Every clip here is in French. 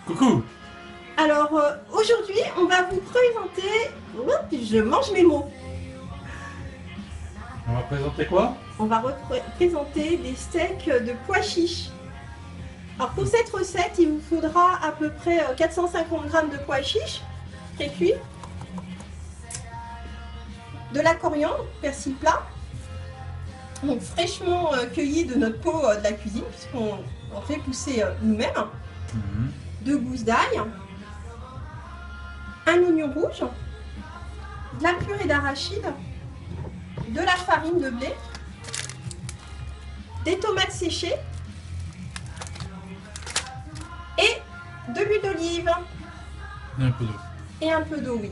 Coucou. Alors aujourd'hui, on va vous présenter... Je mange mes mots. On va présenter quoi? On va présenter des steaks de pois chiches. Alors pour cette recette, il vous faudra à peu près 450 g de pois chiches pré-cuits, de la coriandre, persil plat, donc fraîchement cueilli de notre pot de la cuisine, puisqu'on fait pousser nous-mêmes, 2 gousses d'ail, un oignon rouge, de la purée d'arachide, de la farine de blé, des tomates séchées et de l'huile d'olive. Et un peu d'eau. Et un peu d'eau, oui.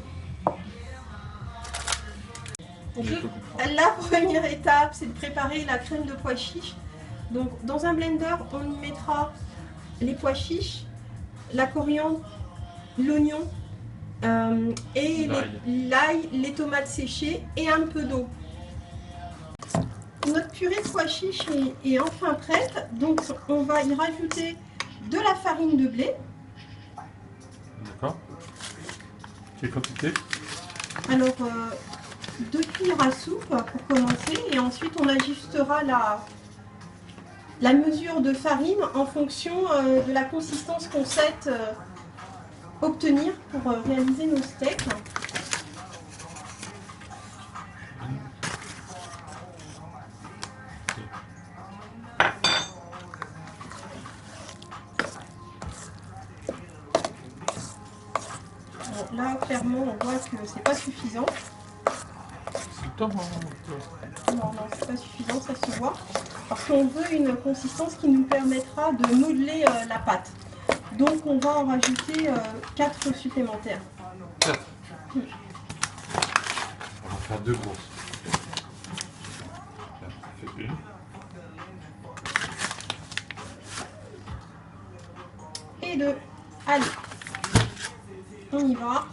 La première étape, c'est de préparer la crème de pois chiches. Donc, dans un blender, on y mettra les pois chiches, la coriandre, l'oignon et l'ail, les tomates séchées et un peu d'eau. Notre purée de pois chiches est enfin prête. Donc, on va y rajouter de la farine de blé. D'accord. Quelle quantité? Alors, 2 cuillères à soupe pour commencer, et ensuite on ajustera la mesure de farine en fonction de la consistance qu'on souhaite obtenir pour réaliser nos steaks. Bon, là, clairement, on voit que c'est pas suffisant. Non, non, c'est pas suffisant, ça se voit. Parce qu'on veut une consistance qui nous permettra de modeler la pâte. Donc on va en rajouter 4 supplémentaires. 4. On va faire 2 grosses. Ça fait 1. Et 2. Allez, on y va.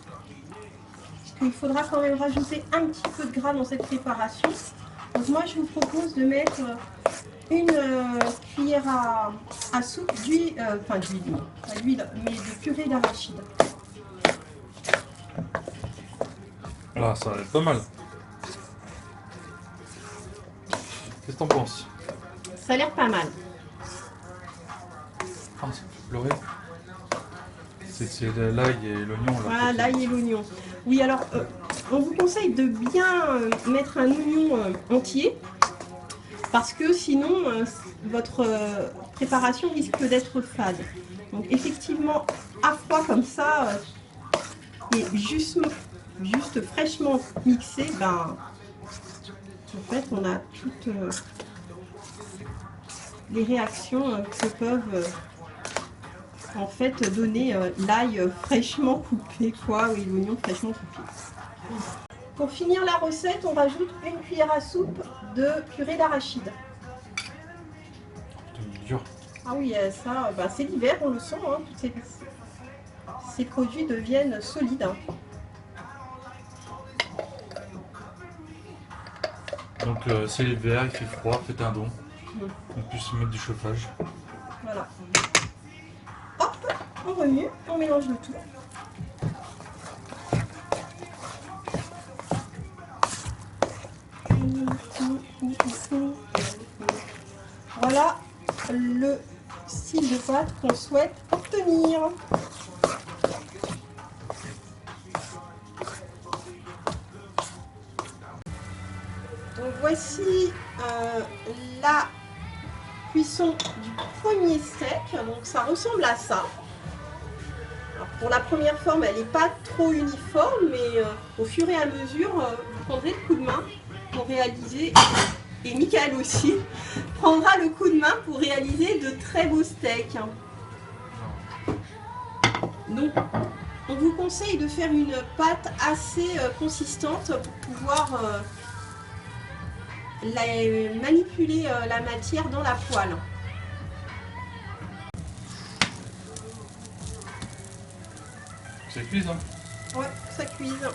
Il faudra quand même rajouter un petit peu de gras dans cette préparation. Donc moi je vous propose de mettre une cuillère à soupe d'huile, enfin d'huile, pas d'huile, mais de purée d'arachide. Ah, ça va être pas mal. Qu'est-ce que t'en penses? Ça a l'air pas mal. Ah, ça fait pleurer. C'est l'ail et l'oignon. Voilà, l'ail et l'oignon. Oui, alors, on vous conseille de bien mettre un oignon entier, parce que sinon, votre préparation risque d'être fade. Donc, effectivement, à froid comme ça, et juste fraîchement mixé, ben, en fait, on a toutes les réactions que peuvent... en fait donner l'ail fraîchement coupé, quoi, oui, l'oignon fraîchement coupé. Pour finir la recette, on rajoute une cuillère à soupe de purée d'arachide. Ah oui, ça, bah, c'est l'hiver, on le sent, hein, ces produits deviennent solides. Hein. Donc c'est l'hiver, il fait froid, faites un don. On puisse mettre du chauffage. Voilà. On remue, on mélange le tout. Voilà le style de pâte qu'on souhaite obtenir. Donc voici la cuisson du premier steak. Donc ça ressemble à ça. Alors pour la première forme, elle n'est pas trop uniforme, mais au fur et à mesure, vous prendrez le coup de main pour réaliser, et Michael aussi, prendra le coup de main pour réaliser de très beaux steaks. Donc, on vous conseille de faire une pâte assez consistante pour pouvoir manipuler la matière dans la poêle. Ça cuise, hein? Ouais, ça cuise.